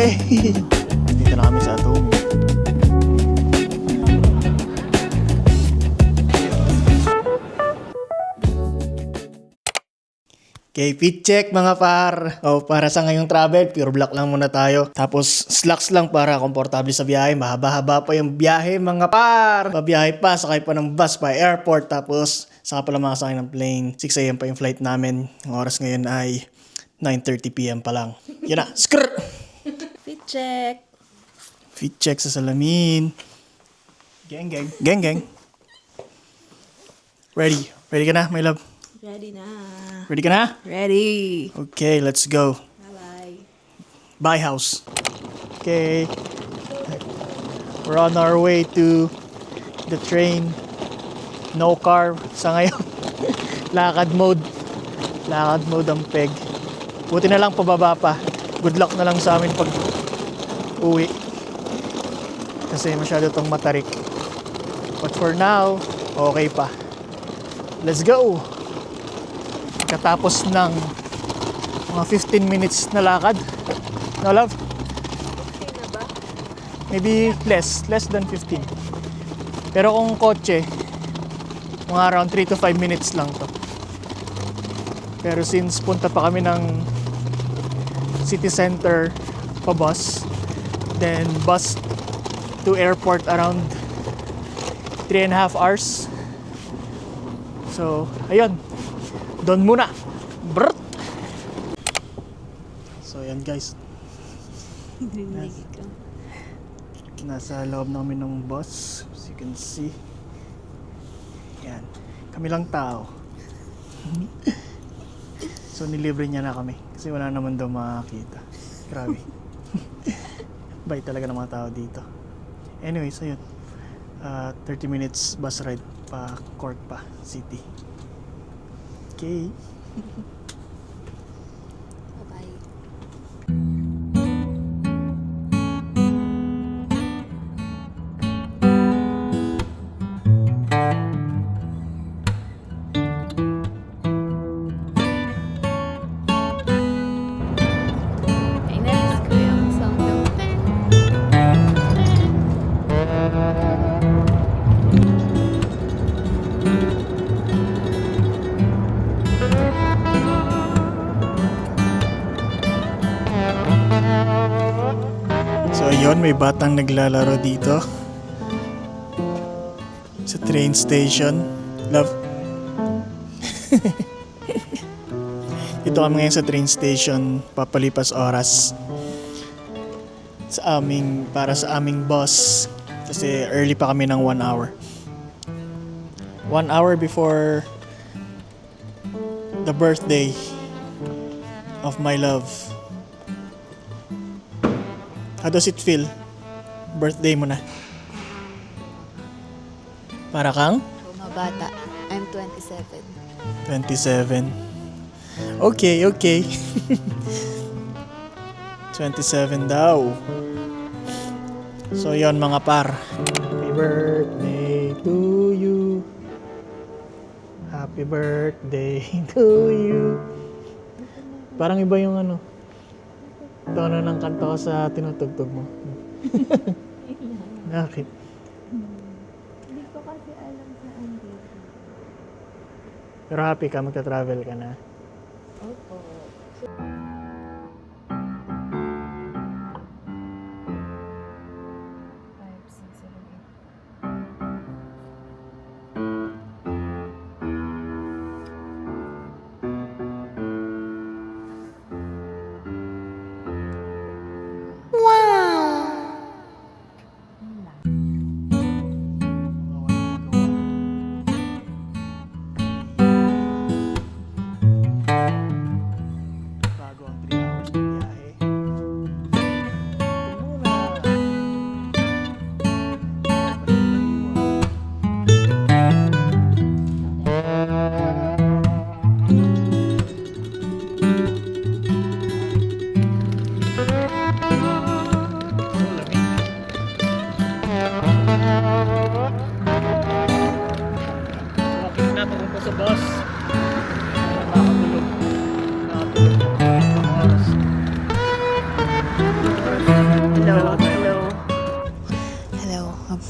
Okay. Dito na kami sa Atomi. Okay, fit check mga par. Para sa ngayong travel, pure black lang muna tayo. Tapos slacks lang para komportable sa biyahe. Mahaba-haba pa yung biyahe mga par. Pabiyahe pa, sakay pa ng bus pa airport. Tapos saka pala makasakay ng plane. 6 a.m. pa yung flight namin. Ang oras ngayon ay 9:30 p.m. pa lang. Yun na, skrr! Fit check. Fit check sa salamin. Gang, gang. Gang, gang. Ready. Ready ka na, my love? Ready na. Ready ka na? Ready. Okay, let's go. Bye-bye. Bye, house. Okay. We're on our way to the train. No car sa ngayon. Lakad mode. Lakad mode ang peg. Buti na lang pababa pa. Good luck na lang sa amin pag uwi. Kasi masyado tong matarik. But for now, okay pa. Let's go! Katapos ng mga 15 minutes na lakad. No, love? Okay na ba? Maybe less than 15. Pero kung kotse, mga around 3 to 5 minutes lang to. Pero since punta pa kami ng city center pa bus, then bus to airport around 3.5 hours. So, ayun. Doon muna. Brrrt! So, ayan guys. Narinig ka. Nasa loob namin ng bus. As you can see. Yan. Kami lang tao. So nilibre niya na kami. Kasi wala naman daw makakita. Grabe. Bait talaga ng mga tao dito. Anyways, ayun. 30 minutes bus ride pa Cork pa City. Okay. Bye-bye. Ay, namiss ko yung sound ng pen. So ayun, may batang naglalaro dito. Sa train station. Love. Dito kami ngayon sa train station, papalipas oras para sa aming bus kasi early pa kami ng 1 hour. 1 hour before the birthday of my love. How does it feel? Birthday mo na. Para kang? Bumabata. I'm 27. 27. Okay. 27 daw. So yon mga par. Happy birthday to you. Happy birthday to you. Parang iba yung tono ng kanta ko sa tinutugtog mo. Bakit? Hindi ko kasi alam saan dito. Pero happy ka, magta-travel ka na. Opo.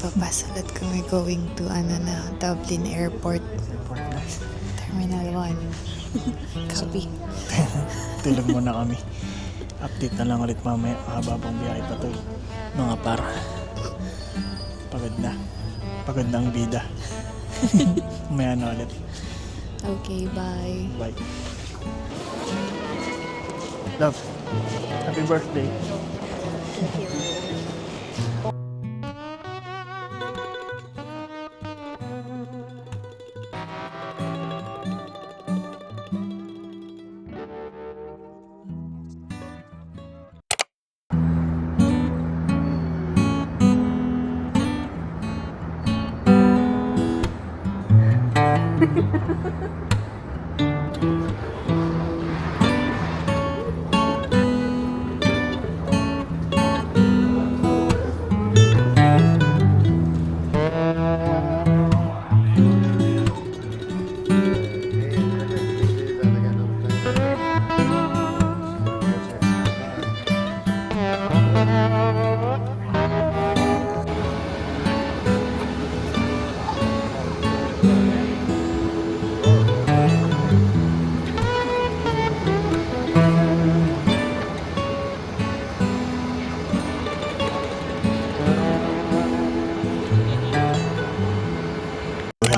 Papasalat kami going to Dublin Airport. Airport na. Terminal 1. Copy. Tulog muna kami. Update na lang ulit mamaya. Habang biyahe pa to. Mga par. Pagod na. Pagod na ang bida. Mamaya na ulit. Okay, bye. Bye. Love. Happy birthday.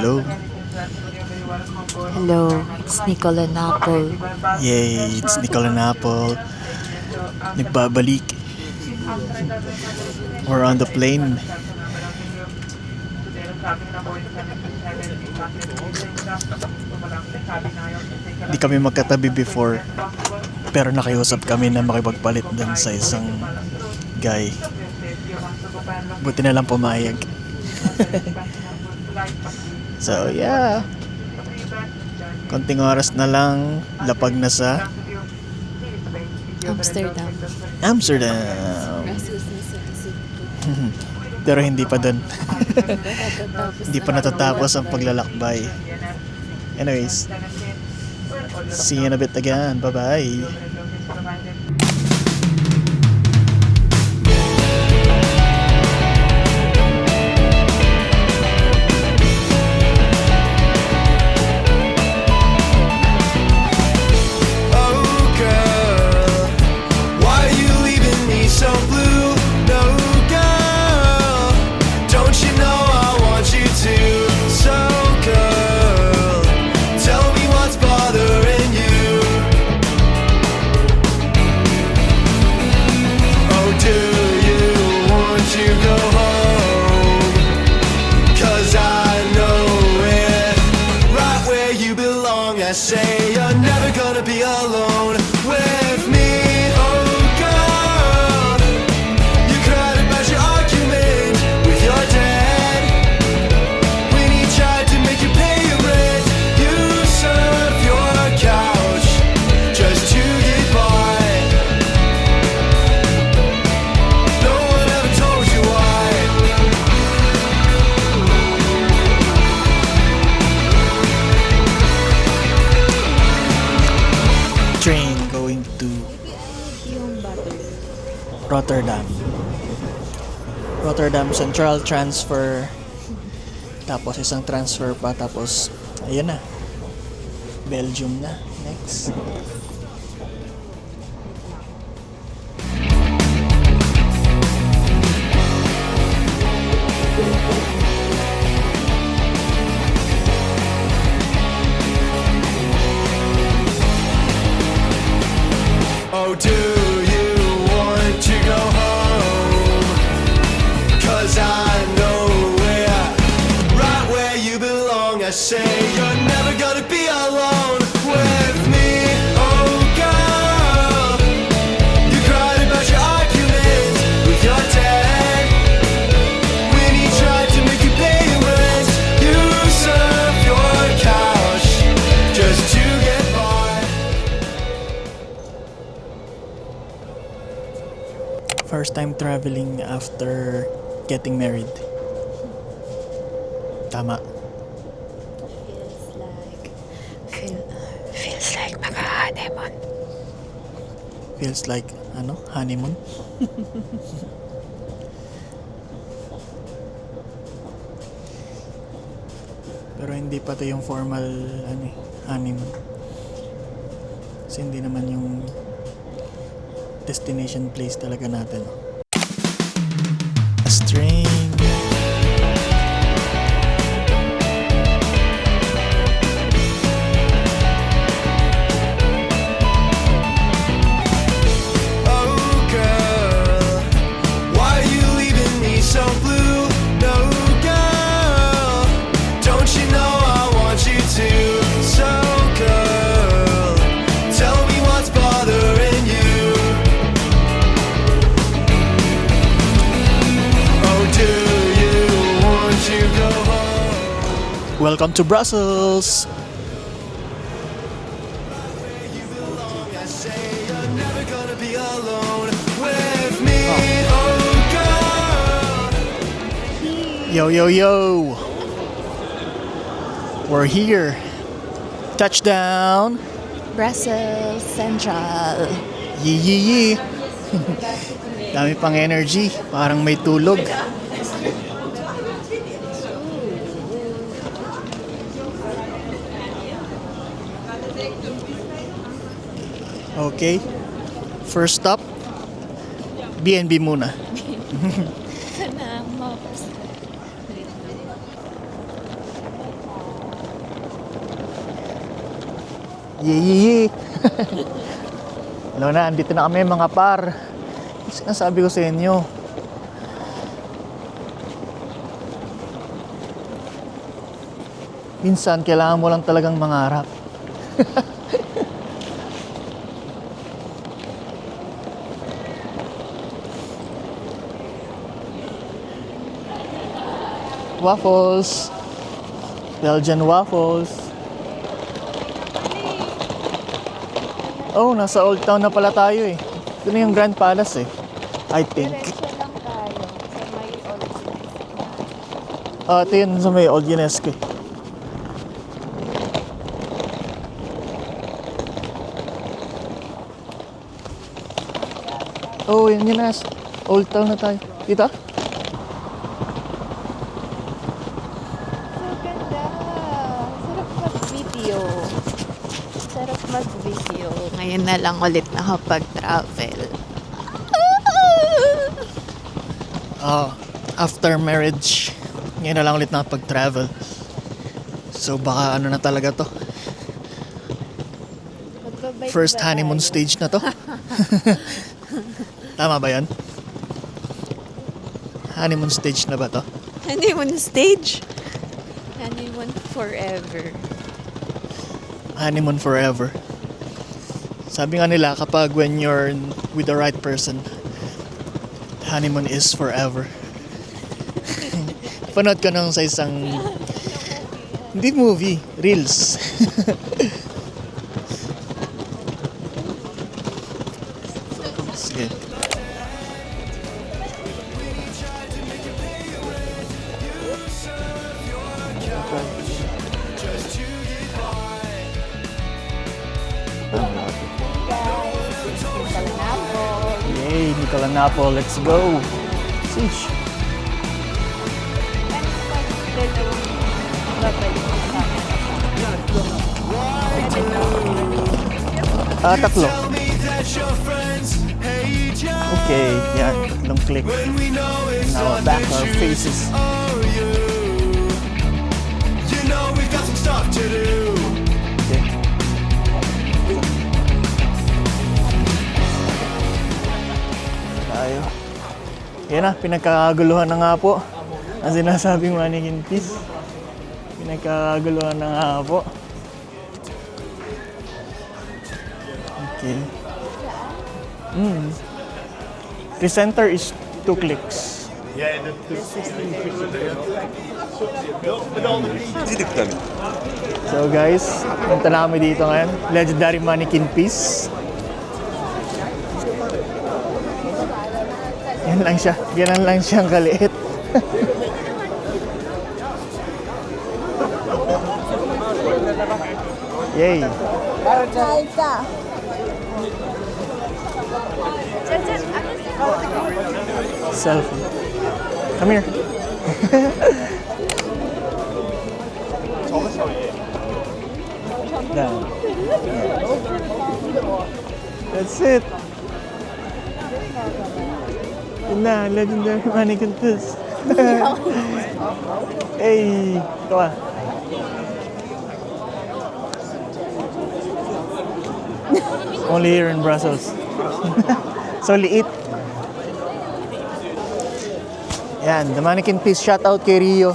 Hello. Hello, it's Nicola Napol. Yay, it's Nicola Napol. Nagbabalik. We're on the plane. Di kami magkatabi before, pero nakiusap kami na makipagpalit dun sa isang guy. Buti na lang pumayag. So yeah, konting oras na lang, lapag na sa Amsterdam. Amsterdam. Pero hindi pa dun. Hindi pa natatapos ang paglalakbay. Anyways, see you in a bit again. Bye-bye. I say you're never gonna be alone with me. Oh girl, you cried about your argument with your dad when he tried to make you pay your rent. You serve your couch just to get by. No one ever told you why. Train going to Rotterdam. Rotterdam Central transfer. Tapos isang transfer pa. Tapos ayun na. Belgium na. Next. Oh, do you want to go home? 'Cause I know right where you belong. I say you're never gonna be alone with me. Oh, girl, you cried about your argument with your dad when he tried to make you pay your rent. You serve your couch just to get by. First time traveling after getting married. Tama. Feels like maka-honeymoon. Feels like, honeymoon? Pero hindi pa to yung formal honeymoon. Kasi hindi naman yung destination place talaga natin. A string. Welcome to Brussels! Yo, yo, yo! We're here! Touchdown! Brussels Central. Yee, yee, yee! Dami pang energy, parang may tulog. Okay. First stop, B&B muna. Yee! Hello na, andito na kami mga par. Sinasabi ko sa inyo. Minsan, kailangan mo lang talagang mangarap. Waffles. Belgian waffles. Oh, nasa Old Town na pala tayo eh. Ito na yung Grand Palace eh. I think. Diretso lang tayo sa may old. Ito yun sa may Old UNESCO eh. Oh, yun na. Old Town na tayo. Dito? So ganda. Sarap mag-video. Sarap mag-video. Ngayon na lang ulit nakapag-travel. After marriage, ngayon na lang ulit nakapag-travel. So baka ano na talaga to. Magbabike First ba honeymoon tayo? stage na to. Tama ba yan? Honeymoon stage na ba to? Honeymoon stage? Honeymoon forever. Honeymoon forever. Sabi nga nila kapag when you're with the right person, honeymoon is forever. Panood ko nung sa isang hindi movie, reels. Sige. Yay, Nicola Napo, let's go. Sheesh. Tatlo. Okay, yan. Tatlong click. Now back our faces. Okay. Tayo. Yan na, pinagkakaguluhan na nga po. Ang sinasabing mannequin piece. Pinagkakaguluhan na nga po. Okay. The center is 2 clicks. So guys, punta na kami dito ngayon. Legendary mannequin piece. Yan lang siya. Ganun lang siyang kaliit. Yay! Selfie. Come here. down. That's it. Yun na, legendary mannequin piss. Hey, ito ah. Only here in Brussels. So liit. Yan, the mannequin piece. Shout out kay Rio.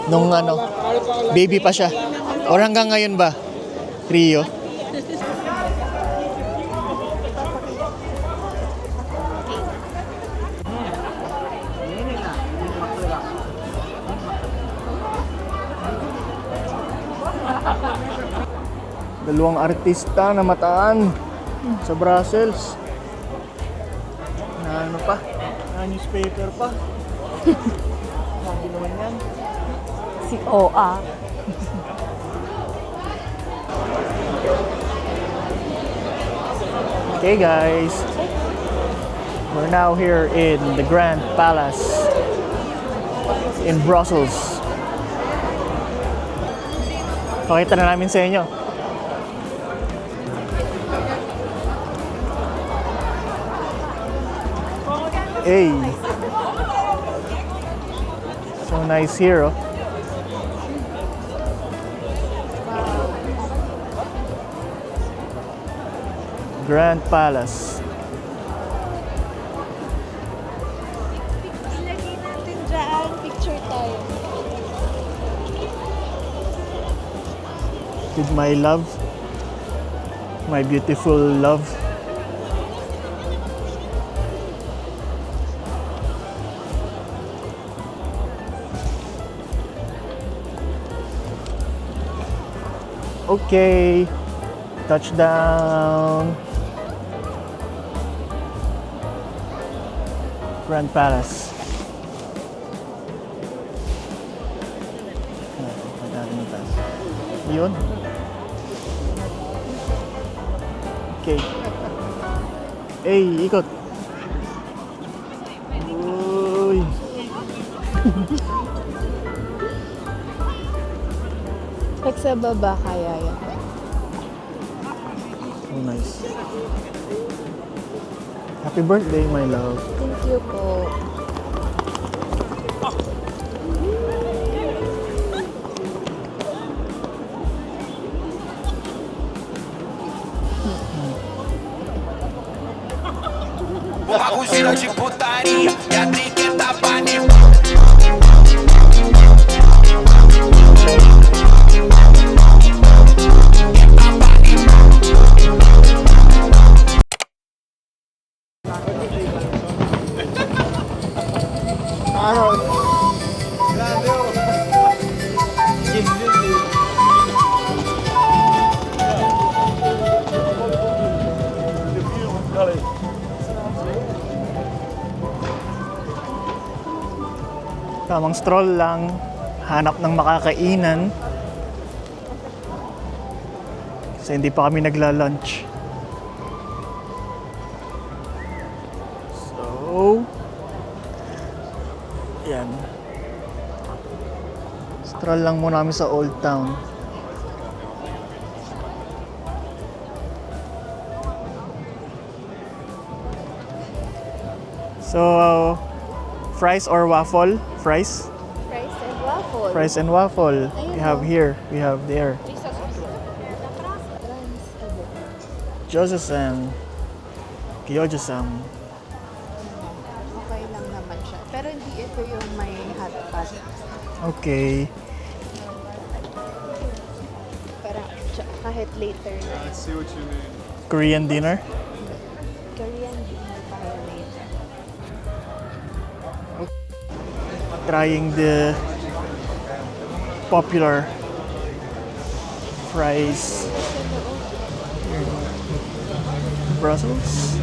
Nung baby pa siya. Or hanggang ngayon ba, Rio? Dalawang artista na mataan sa Brussels. Na ano pa? Na newspaper pa. Sabi naman yan. Si OA. Okay guys, we're now here in the Grand Palace in Brussels. Pakita na namin sa inyo. Hey, so nice here, oh. Grand Palace. Ilagay natin dyan. Picture tayo. With my love, my beautiful love. Okay, touchdown. Grand Palace. Yun. Okay. Hey, ikot. Uy. Pag sa baba, kaya yan. Oh, nice. Happy birthday, my love. Thank you po. Bagulho de putaria e a triqueta banima. Tamang stroll lang, hanap ng makakainan. Kasi hindi pa kami nagla-lunch. So, yan. Stroll lang muna kami sa Old Town. So, fries or waffle? Fries? Fries and waffle. Fries and waffle. We have here. We have there. Josesam. Kyojosam. Okay lang naman siya. Pero hindi ito yung may hot pot. Okay. Parang kahit later na. Korean dinner. Korean dinner tayo later. Trying the popular fries here in Brussels.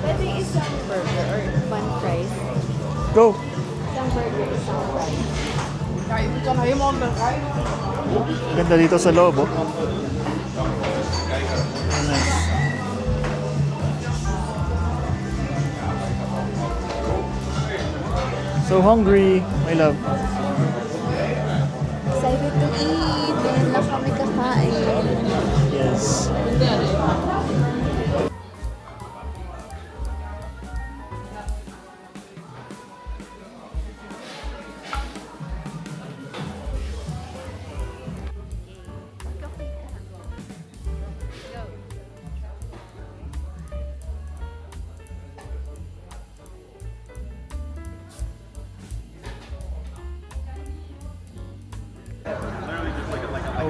Pwede isang burger or one fries. Go! Isang burger, isang fries. Ganda dito sa loob, oh. Nice. So hungry, my love. Excited to eat. Ngayon lang kami kakain. Yes.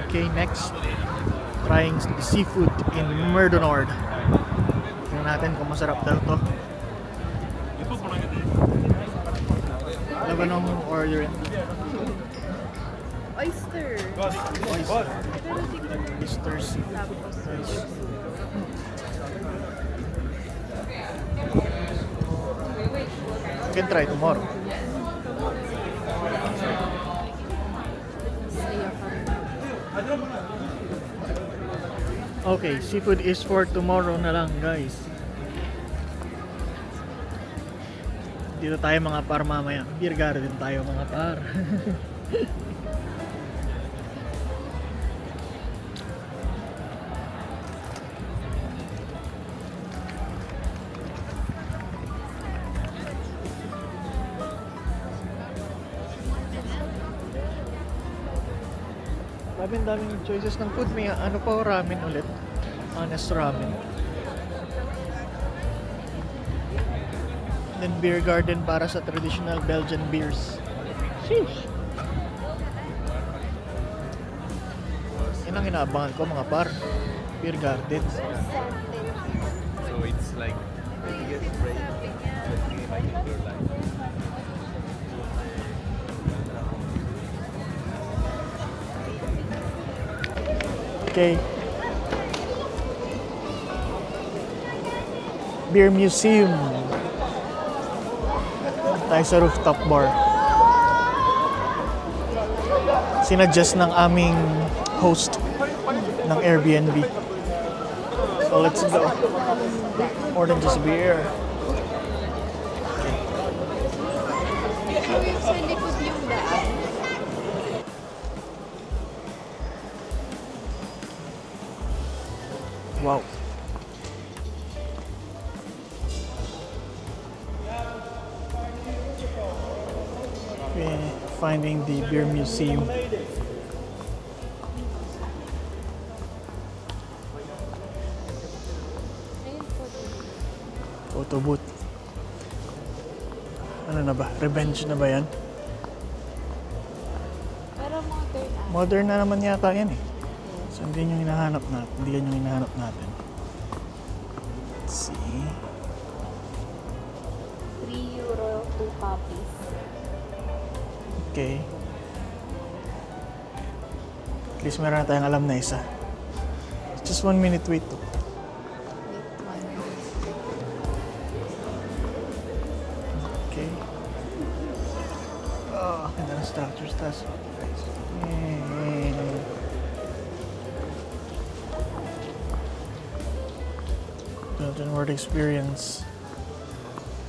Okay, next. Trying seafood in Merdonord. Tingnan natin kung masarap daw to. Ano ba nung order? Oyster. Oysters. You can try tomorrow. Okay, seafood is for tomorrow na lang, guys. Dito tayo mga par mamaya. Beer garden tayo mga par. Daming choices ng food. May ano pa, ramen ulit. Honest ramen. Then beer garden para sa traditional Belgian beers. Sheesh! Yan ang inaabangan ko mga par. Beer garden. So it's like you get break, but you make it your life. Okay. Beer Museum. Tayo sa rooftop bar. Sinadjust ng aming host ng Airbnb. So let's go. More than just beer. Sa likod yung daan. Wow. Okay, finding the beer museum. Photo booth. Ano na ba? Revenge na ba yan? Pero modern ah. Modern na naman yata yan eh. So hindi yung hinahanap natin. Hindi yan yung hinahanap natin. Let's see. €3, 2 copies. Okay. At least meron na tayong alam na isa. Just 1 minute wait to. Okay. Oh, ganda ng structures. Tas. Belgian word experience.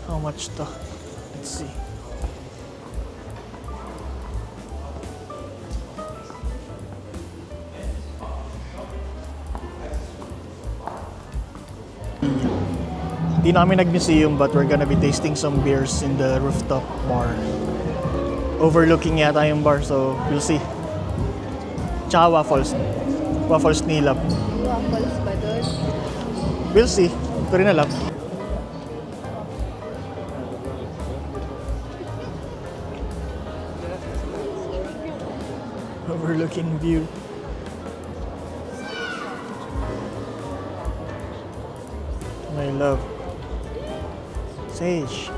How much to? Let's see. Hindi namin nag-museum but we're gonna be tasting some beers in the rooftop bar. Overlooking yata yung bar so we'll see. Tsaka waffles. Waffles nilab. Waffles ba doon? We'll see. Hindi ko rin alam. Overlooking view. My love. Sage.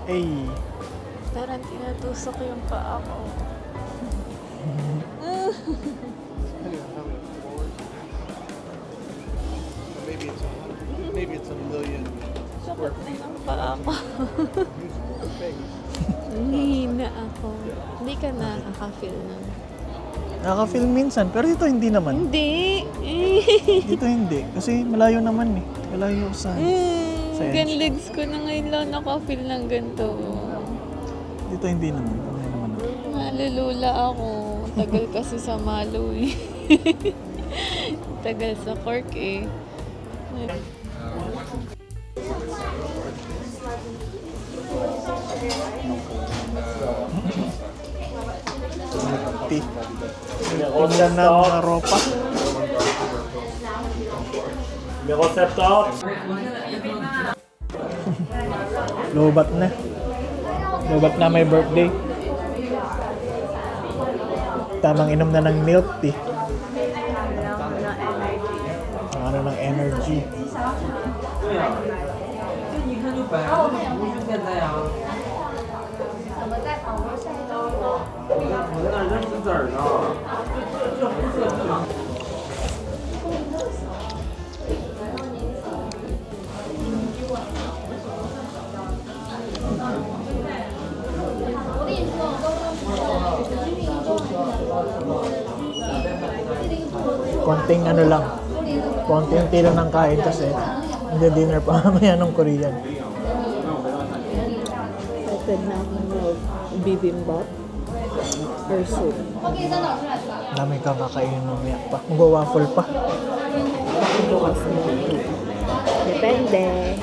Hey. Parang tinatusok yung paa ko. Maybe it's 100, maybe it's a million Sakit na ng paa ko. Hihina ako. Hindi ka nakaka-feel nun. Nakaka-feel minsan, pero dito hindi naman. Hindi. Dito hindi. Kasi malayo naman eh. Malayo sa... Sa Gan edge. legs ko na ngayon lang naka-feel ng ganito. Dito hindi naman. Hindi naman. Nalulula ako. Tagal kasi sa Malo eh. Tagal sa Cork eh. Tea. Tingnan ng mga ropa. Lobat na. Lobat na may birthday. Tamang inom na ng milk tea. Ano ng energy. Konting ano lang. Konting tilo ng kain kasi hindi dinner pa mamaya ng Korean. Pwede na akong bibimbap or soup. Dami kang kakainin mamaya pa. Mag-waffle pa. Depende.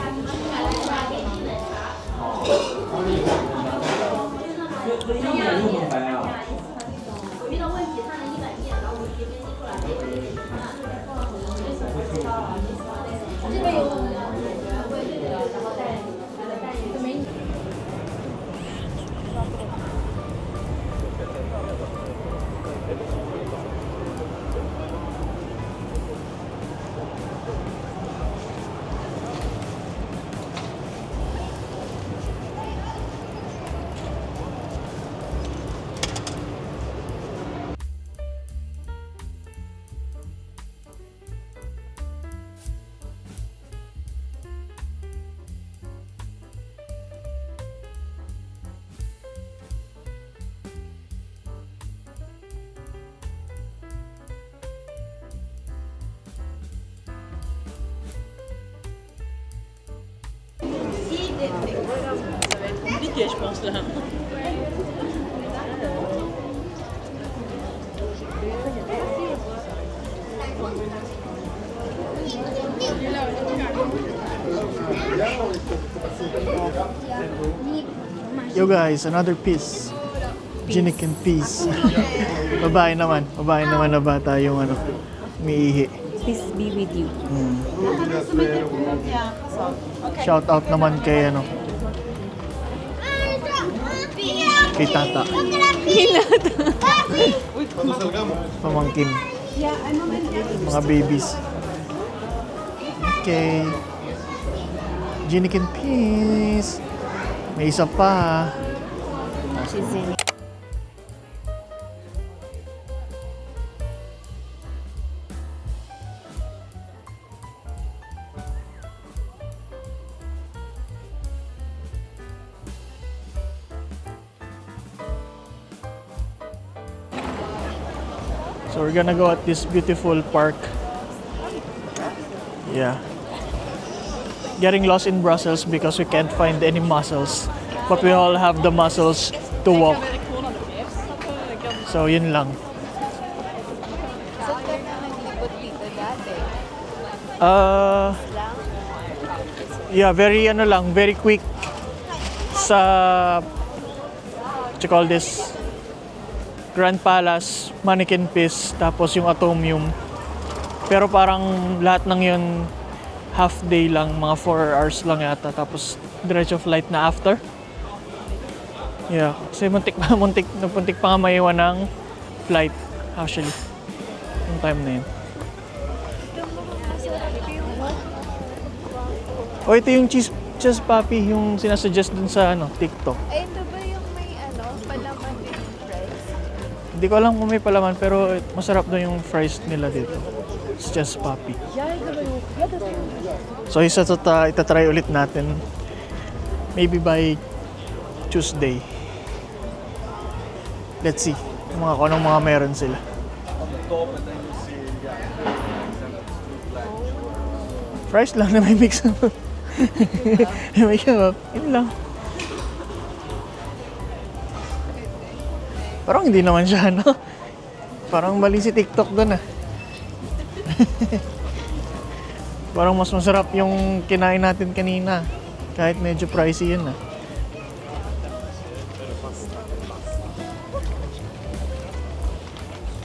Yo guys, another piece. Ginikin piece. Babae naman na bata yung ano, umiihi. Peace be with you. Shout out naman kay ano, kay Tata. Pamangkin. Mga babies. Okay. Ginikin piece. May isa pa. She's in. So we're gonna go at this beautiful park. Yeah. Getting lost in Brussels because we can't find any muscles. But we all have the muscles to walk. So yun lang. Saan ka na naglibot dito dati? Yeah, very ano lang, very quick sa what you call this, Grand Palace, Mannequin Piece, tapos yung Atomium. Pero parang lahat ng yun half day lang, mga 4 hours lang yata, tapos diretso flight na after. Yeah, kasi muntik pa nga maiwan ng flight actually yung time na yun. Oh, ito yung cheese puppy, yung sinasuggest dun sa ano, TikTok. Ay, ito ba yung may palaman din yung fries? Hindi ko alam kung may palaman, pero masarap daw yung fries nila dito. It's just puppy. So isa to itatry ulit natin. Maybe by Tuesday. Let's see kung anong mga meron sila. Fries lang na may mix up. May kebab. Yun lang. Parang hindi naman siya, no? Parang mali si TikTok doon, ah. Parang mas masarap yung kinain natin kanina. Kahit medyo pricey yun, ah.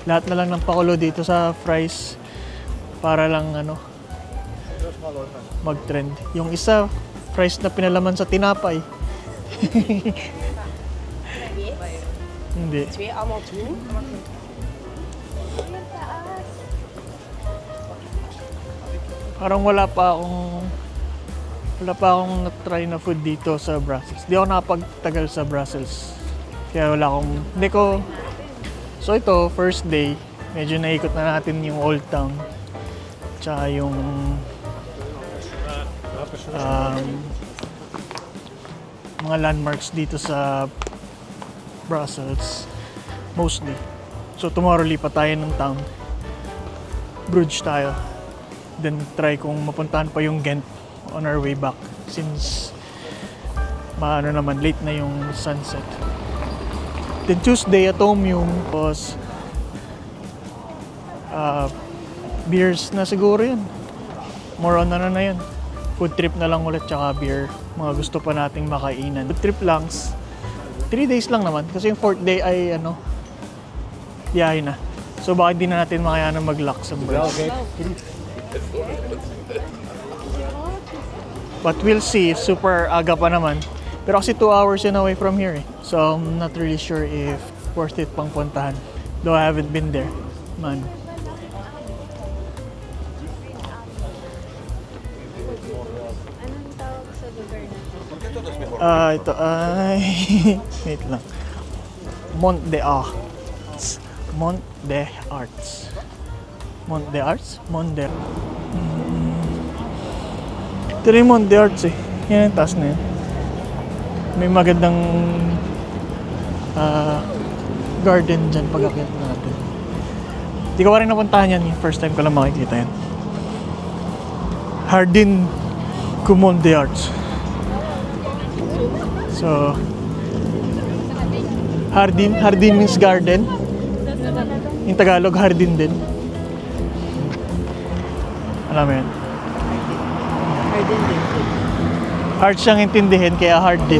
Lahat na lang ng pakulo dito sa fries para lang, ano, mag-trend. Yung isa, fries na pinalaman sa tinapay. Hindi. Parang wala pa akong na-try na food dito sa Brussels. Di ako nakapagtagal sa Brussels. Kaya hindi ko. So ito, first day, medyo naikot na natin yung Old Town. Tsaka yung mga landmarks dito sa Brussels mostly. So tomorrow lipat tayo ng town. Bruges tayo. Then try kung mapuntahan pa yung Ghent on our way back since late na yung sunset. Then Tuesday Atomium was beers na siguro yun. More on na yun. Food trip na lang ulit tsaka beer. Mga gusto pa nating makainan. Food trip lang. 3 days lang naman. Kasi yung 4th day ay biyahe na. So baka hindi na natin makayanan mag-Luxembourg. But we'll see. Super aga pa naman. Pero kasi 2 hours yun away from here, eh. So I'm not really sure if worth it pang puntahan. Though I haven't been there. Man. Anong tawag sa lugar na Ito ay... Wait lang. Mont des Arts. Mont des Arts. Mont des Arts? Mont des... Ito rin Mont des Arts, eh. Yan ang taas na yun. May magandang garden dyan pag-akyat natin. Hindi ko pa rin napuntahan yan. First time ko lang makikita yan. Jardin du Mont des Arts. So, Hardin means garden. In Tagalog, hardin din. Alam mo yun? Garden din. Hard siyang intindihin, kaya hard din.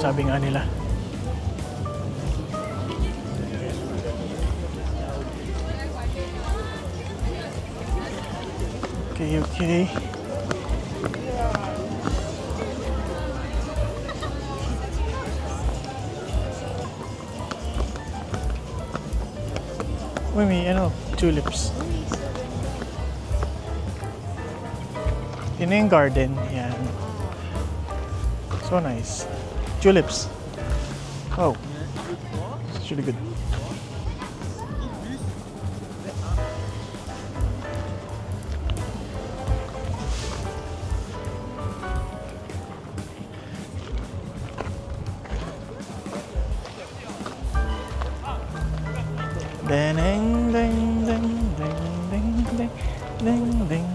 Sabi nga nila. Okay. Uy, may tulips. Yun na yung garden. Yan. So nice. Tulips. Oh. It's really good. Ding ding ding ding ding ding ding ding.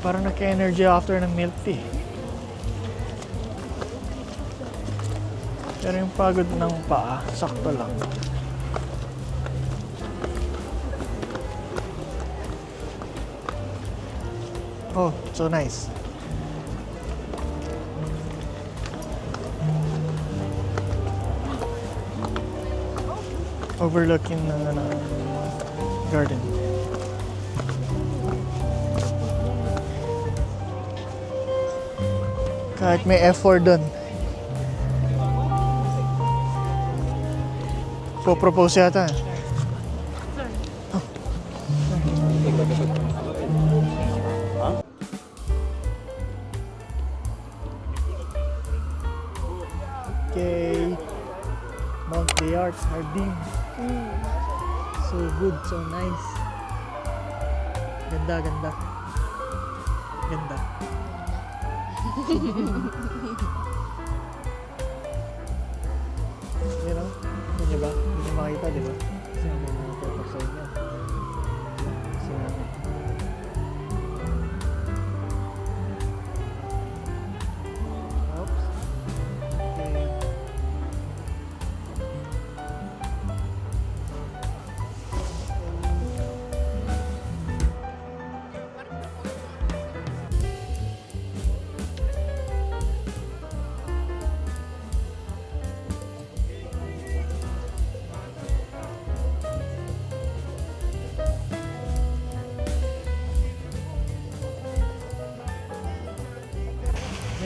Parang nagka-energy after ng milk tea. Pero yung pagod ng paa, sakto lang. Oh, so nice. Overlooking ng garden. Kahit may F4 dun. Po-propose yata. Okay. Mount Bayard, Hardin. So good, so nice. Ganda, ganda. Ganda. You know? Hindi ba? Hindi nyo makita, di ba? Kasi may mga tutok sa inyo. Kasi namin. Oops. Okay.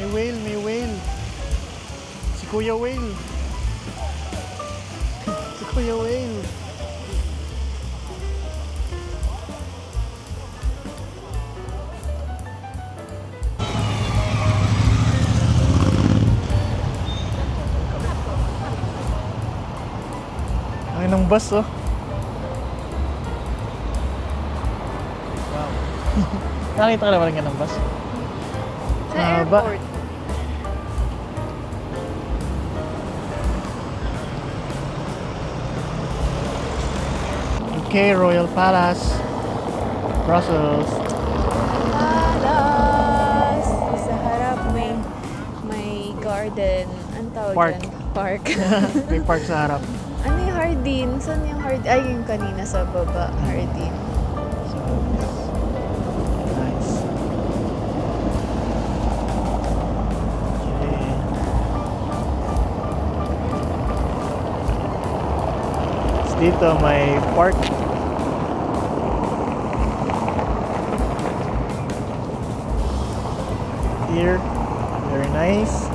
May whale, may whale. Si Kuya Whale. Si Kuya Whale. Ay, ng bus, oh. Wow. Nakita ka naman ng bus? Sa Haba. airport. Okay, Royal Palace, Brussels. Alas! Sa harap may garden. Ang tawag Park. dyan? Park. May park sa harap. Ano yung Hardin? Saan yung Hardin? Ay, yung kanina sa baba. Hardin. So, nice. Okay. So, dito may park. Here, very nice.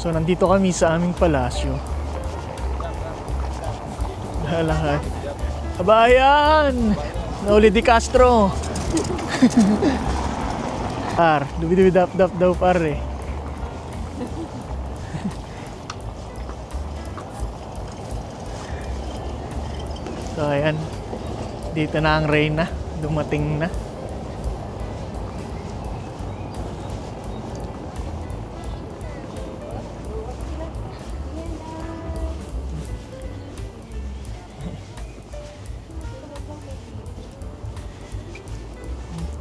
So, nandito kami sa aming palasyo. Lahat. Kabayan! Nauli di Castro! Par, dubi-dubi-dap-dap daw par eh. So, ayan. Dito na ang Reyna. Dumating na.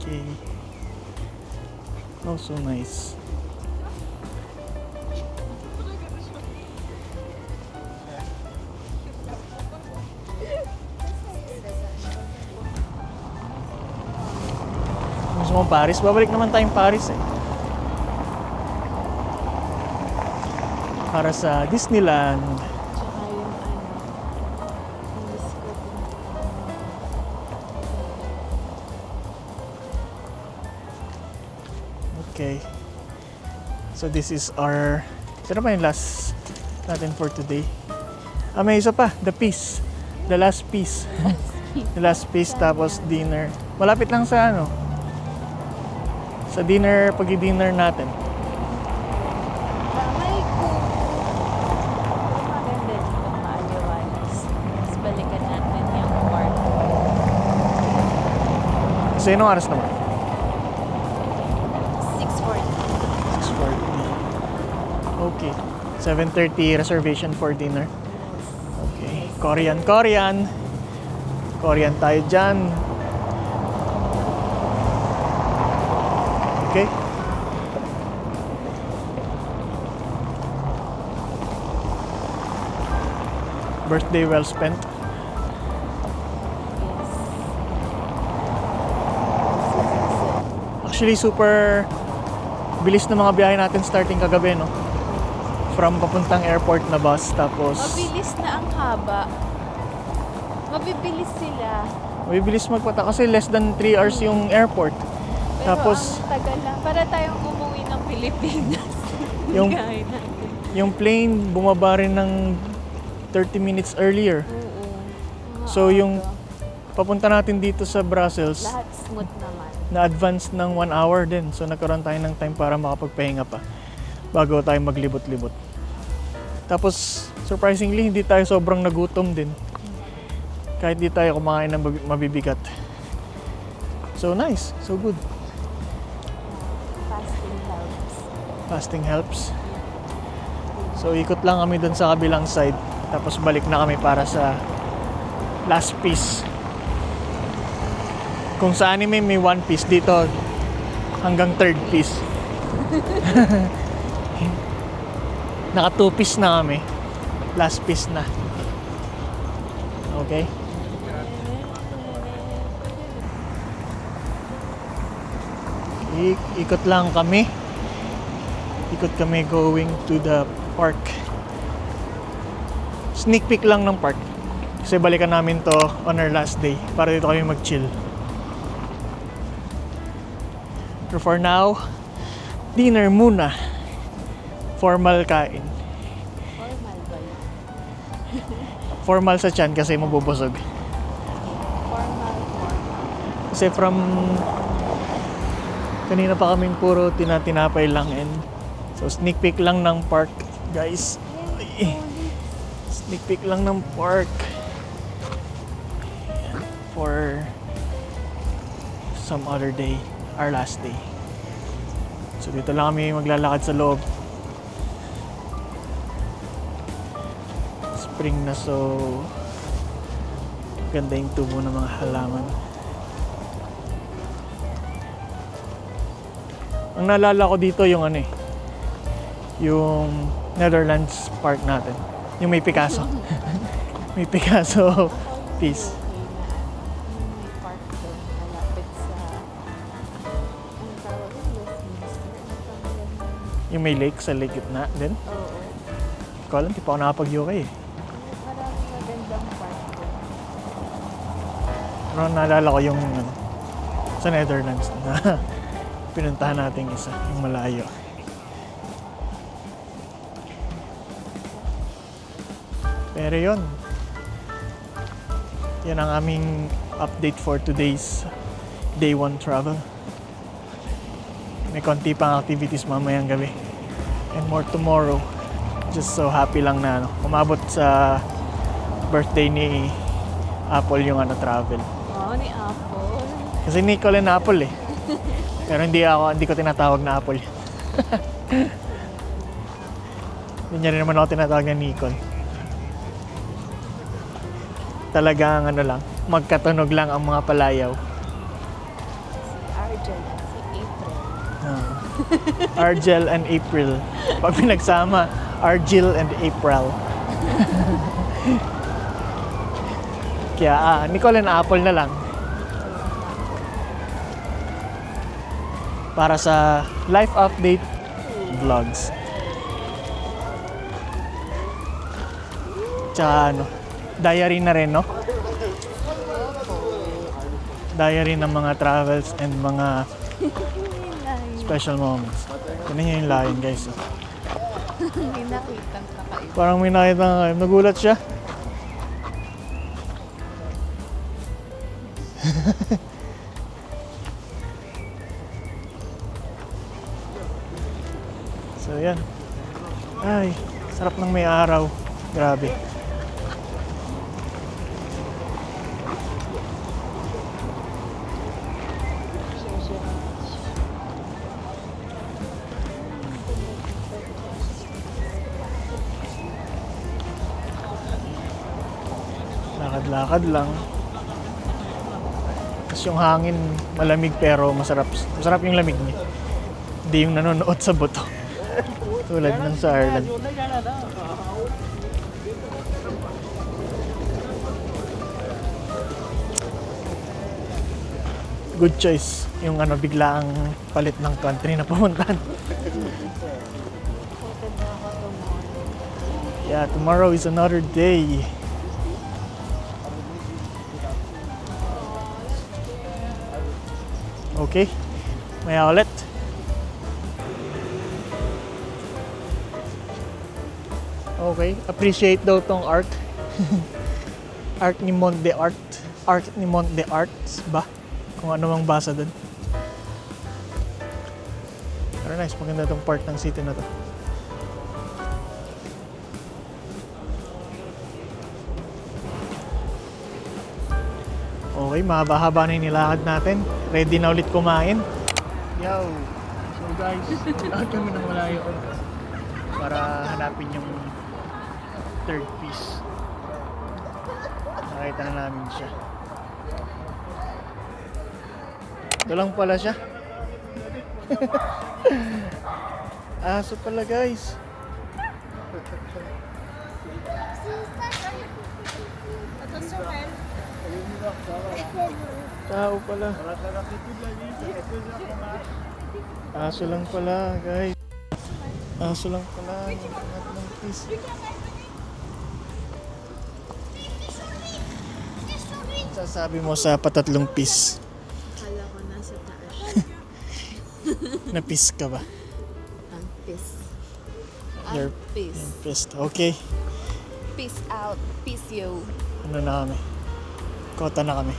Okay. Oh, so nice. Gusto mo Paris? Babalik naman tayong Paris eh. Para sa Disneyland. Tsaka yung miss ko din. Okay. So this is our... Ito na ba yung last natin for today? Ah, may isa pa. The piece. The last piece. The last piece tapos dinner. Malapit lang sa ano. Sa dinner, pag-dinner natin. May maganda dito maaliwalas. Tapos balikan natin yung park. So, anong oras naman? 6:40. 6:40. Okay. 7:30 reservation for dinner. Okay. Korean, Korean. Korean tayo dyan. Okay. Birthday well spent. Yes. Actually, super bilis na mga biyahe natin starting kagabi, no? From papuntang airport na bus, tapos Mabilis na ang haba. Mabibilis sila. mabibilis magpata kasi less than 3 hours yung airport. Pero Tapos, ang tagal lang. Para tayong umuwi ng Pilipinas. Yung- Gaya natin. yung plane bumaba rin ng 30 minutes earlier. Oo. So, yung papunta natin dito sa Brussels, Lahat smooth naman. na-advance ng 1 hour din. So, nagkaroon tayo ng time para makapagpahinga pa bago tayo maglibot-libot. Tapos, surprisingly, hindi tayo sobrang nagutom din. Kahit di tayo kumain ng mabibigat. So, nice. So good. Fasting helps. Fasting helps. So, ikot lang kami dun sa kabilang side. Tapos, balik na kami para sa last piece. Kung sa anime may one piece, dito hanggang third piece. Naka 2 piece na kami. Last piece na. Okay? Ikot lang kami. Ikot kami going to the park. Sneak peek lang ng park. Kasi balikan namin to on our last day para dito kami mag-chill. Pero for now, dinner muna. Formal kain. Formal ba yun? Formal sa tiyan kasi mabubusog. Formal. Kasi from kanina pa kaming puro tinatinapay lang and so sneak peek lang ng park, guys. Ay, sneak peek lang ng park for some other day, our last day. So dito lang kami maglalakad sa loob. Spring na, so ganda yung tubo ng mga halaman. Ang naalala ko dito yung ano eh, yung Netherlands park natin. Yung may Picasso. May Picasso piece. May park doon malapit sa ang tawag ng Westminster. Yung may lake sa lake gitna din. Oo. Ko alam, di pa ako nakapag-yoga eh. Maraming magandang park doon. Pero naalala ko yung ano, sa Netherlands na pinuntahan natin isa, yung malayo. Pero yun, yan ang aming update for today's day 1 travel. May konti pang activities mamayang gabi and more tomorrow. Just so happy lang na umabot sa birthday ni Apple yung travel. Oo, ni Apple. Kasi Nicole and Apple eh. Pero hindi ko tinatawag na Apple. Hindi niya rin naman ako tinatawag na Nicole. Talagang lang, magkatunog lang ang mga palayaw. Si Argel at si April. Argel and April. Pag pinagsama, Argel and April. Kaya Nicole and Apple na lang. Para sa life update vlogs. Tsaka diary na rin, no? Diary ng mga travels and mga special moments. Ganun yung lion, guys. Hindi nakitang kakaiba. Parang may nakita nga kayo. Nagulat siya. So, yan. Ay, sarap ng may araw. Grabe. Lakad-lakad lang. Tapos yung hangin malamig pero masarap. Masarap yung lamig niya. Hindi yung nanonood sa buto. Tulad ng sa Ireland. good choice. Yung ano, biglaang palit ng country na pumuntahan. Yeah, tomorrow is another day. Okay, maya ulit. Okay, appreciate daw tong art. Art ni Monde Art. Art ni Monde Arts ba? Kung ano mang basa dun. Pero nice, maganda tong part ng city na to. Okay, mahaba-haba na yung nilakad natin. Ready na ulit kumain. Yo! So guys, lakad kami ng malayo para hanapin yung third piece. Nakita na namin siya. Ito lang pala siya. Aso pala guys. Tao pala. Aso lang pala guys. Aso lang pala. Ng piece. Sasabi mo sa patatlong piece? Akala ko nasa taas. Na piece ka ba? Ang peace. Your Peace. piece. Okay. Peace out. Peace yo. Ano na kami? Kota na kami.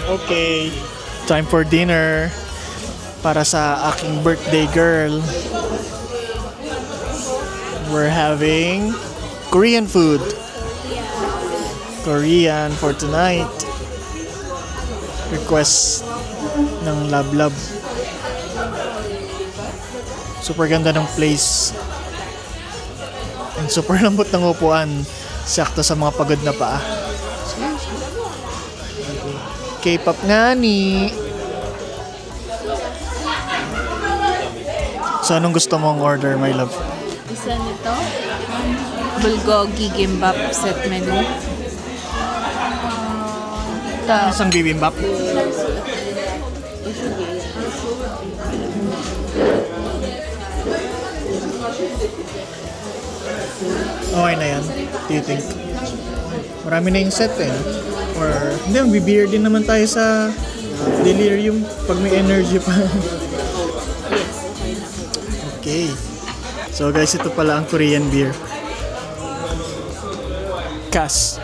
Okay. Time for dinner. Para sa aking birthday girl. We're having Korean food. Korean for tonight. Request ng Lab Lab. Super ganda ng place. And super lambot ng upuan. Sakto sa mga pagod na paa. K-pop nga ni. So anong gusto mong order, my love? Isa nito, bulgogi gimbap set menu. Isang bibimbap. Okay na yan. Do you think? Marami na yung set eh. Or, hindi, magbe-beer din naman tayo sa delirium pag may energy pa. Okay. So guys, ito pala ang Korean beer. Cass.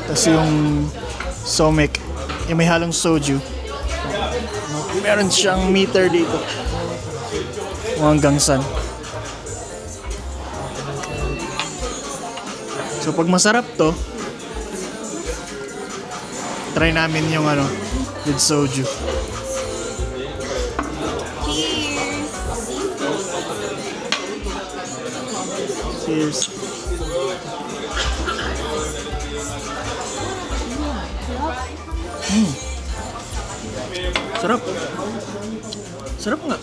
Tapos yung Somek, yung may halong soju. Meron siyang meter dito. Kung hanggang saan. So pag masarap to, try namin yung ano, with soju. Cheers. Sarap. Sarap nga.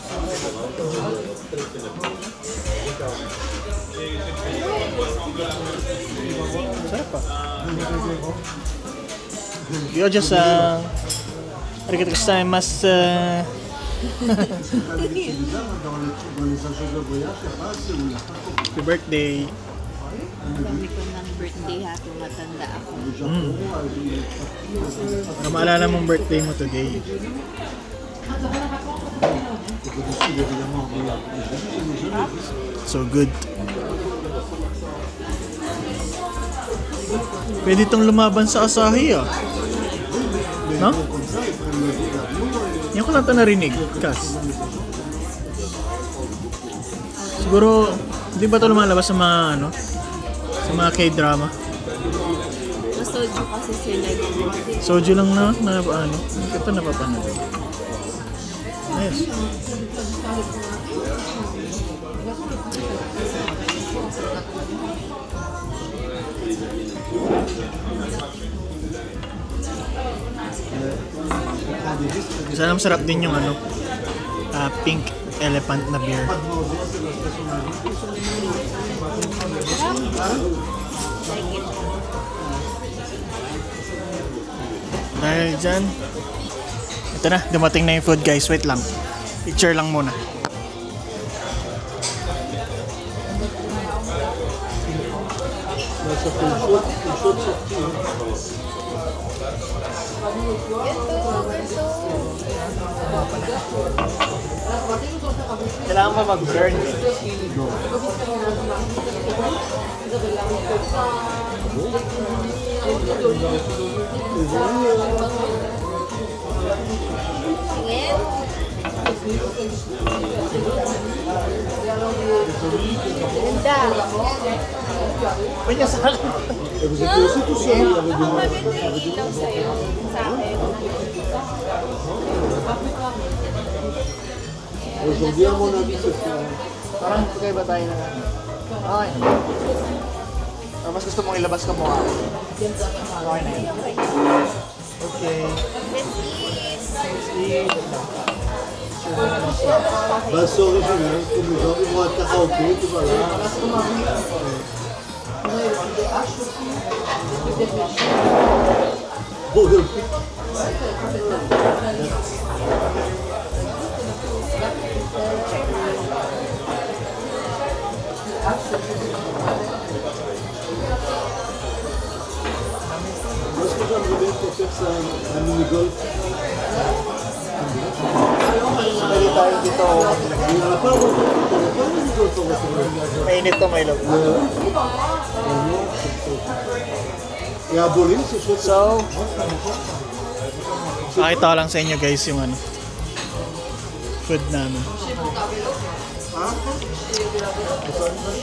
Sarap pa. Gyoja-san. Arigatou gozaimasu. Happy birthday. Dami ko ng birthday ha. Tumatanda ako. Para maalala mong birthday mo today. So good. Pwede itong lumaban sa Asahi ah. No? Yan ko lang ito narinig. Kas. Siguro, hindi ba ito lumalabas sa mga ano? Sa mga K-drama? Masoju kasi sila. Soju lang na ano? Ito napapanood. Ayos. Sana masarap din yung ano, pink elephant na beer. Dahil dyan, ito na, dumating na yung food guys. Wait lang. Picture lang muna. Kailangan pa mag-burn. Pwede sa akin. Parang magkaiba tayo na. Okay. Mas gusto mong ilabas ka mukha. Okay na yun. Okay. Bas original, comme les gens ils vont être karaoké, tout voilà. Oh, le prix. Moi, ce que j'aimerais bien pour faire, c'est un mini-golf. Pwede tayo dito. Il n'y en a pas beaucoup, il n'y a pas de mini-golf au restaurant. Mainit to, may love. Et à Bolin, c'est chouette. So, pakita ko lang sa inyo guys yung ano, food namin.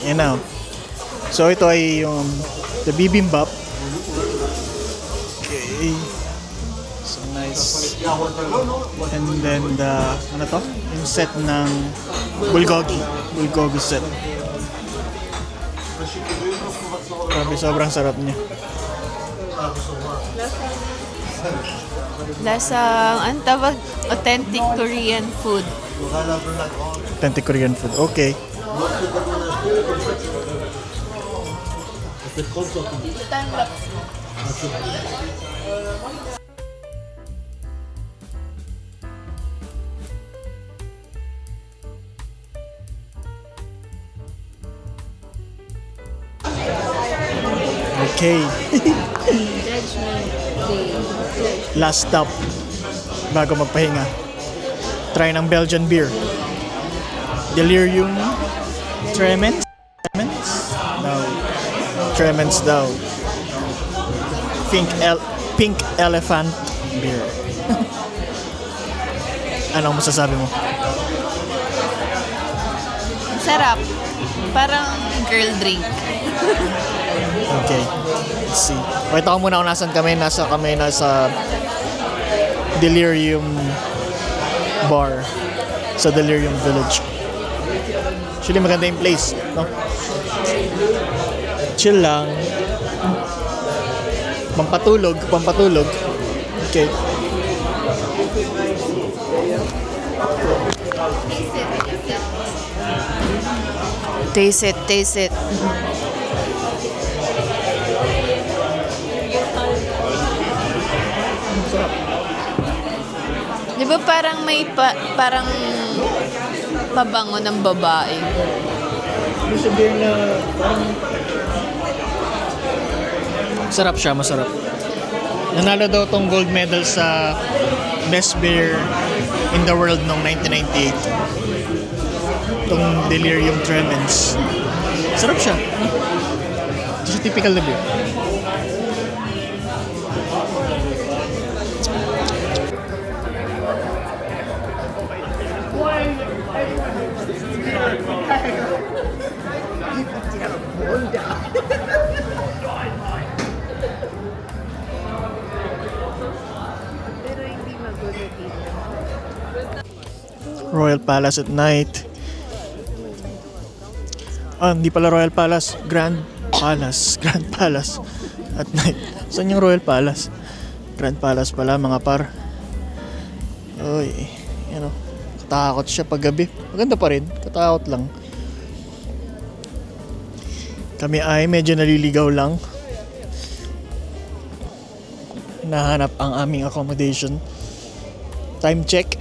Yan na. So ito ay yung the bibimbap. Okay. So nice. And then the, ano to? Yung set ng bulgogi. Bulgogi set. Grabe, sobrang sarap niya. Lasang, ang tawag, authentic Korean food. Authentic Korean food. Okay. Okay. Last stop bago magpahinga. Try ng Belgian beer. Delirium Tremens? Tremens? No. Tremens daw. Pink Elephant beer. Anong masasabi mo? Sarap. Parang girl drink. Okay. Let's see. Wait ako muna kung nasan kami. Nasa Delirium Bar sa Delirium Village. Actually, maganda yung place, no? Chill lang. Pampatulog. Okay. Taste it. Di ba parang may parang pabango ng babae? Ibig sabihin na parang sarap siya, masarap. Nanalo daw tong gold medal sa best beer in the world noong 1998. Itong Delirium Tremens. Sarap siya. Ito siya typical na beer. Royal Palace at night. Hindi pala Royal Palace. Grand Palace at night. Saan yung Royal Palace? Grand Palace pala mga par. Uy, you know, katakot siya pag gabi. Maganda pa rin, katakot lang. Kami ay medyo naliligaw lang. nahanap ang aming accommodation. Time check,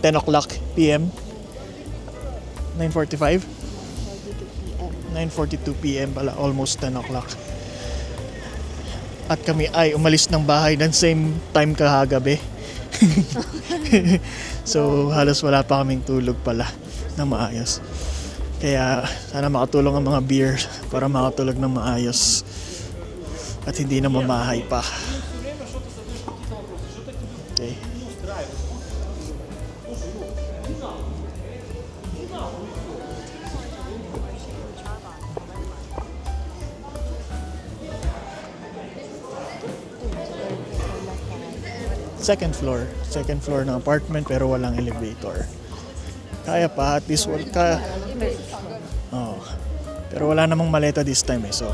10 o'clock p.m. 9:45? 9:42 p.m. pala, almost 10 o'clock. At kami ay umalis ng bahay ng same time kahagabi. So halos wala pa kaming tulog pala na maayos. Kaya sana makatulong ang mga beer para makatulog ng maayos at hindi na mamahay pa. Okay. Second floor ng apartment pero walang elevator. Kaya pa, at least oh. Pero wala namang maleta this time so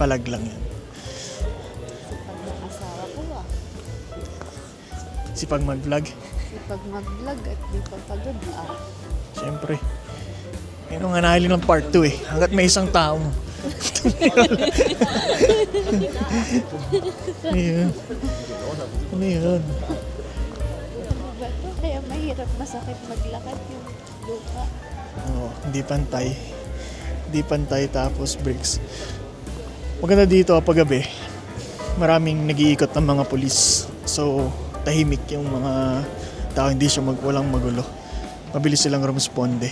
palag lang yan. Asawa ko Sipag mag-vlog. Pag mag-vlog at di pa pagod Siyempre. Yun nga nahiling ng part 2 hanggat may isang tao. Ano yun? Kaya mahirap, masakit maglakad yung lupa. Hindi pantay. Hindi pantay tapos bricks. Maganda dito pag gabi. Maraming nag-iikot ng mga pulis. So, tahimik yung mga tao. Hindi siya walang magulo. Mabilis silang rumesponde.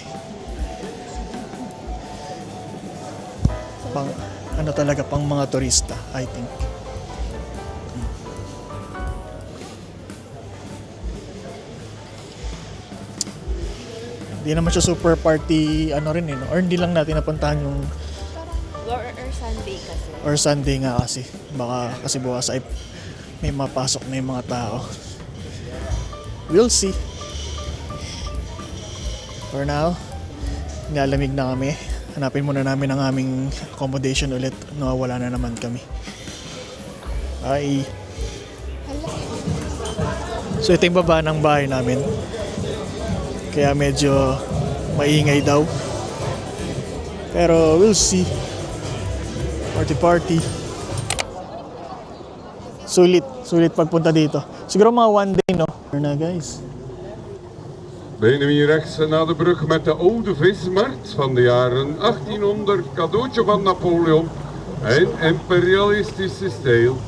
Ano talaga, pang mga turista, I think. Hindi naman siya super party, no? Or hindi lang natin napuntahan yung Or Sunday kasi. or Sunday nga kasi. Baka kasi bukas ay may mapasok na yung mga tao. We'll see. For now, nilalamig na kami. Hanapin muna namin ang aming accommodation ulit. Nawawala na naman kami. Bye! So ito yung baba ng bahay namin. Kaya medyo maingay daw. Pero we'll see. Party. Sulit pagpunta dito. Siguro mga one day, no? Na guys. Beginnen we hier rechts naar de brug met de oude vismarkt van de jaren 1800, cadeautje van Napoleon en imperialistische stijl.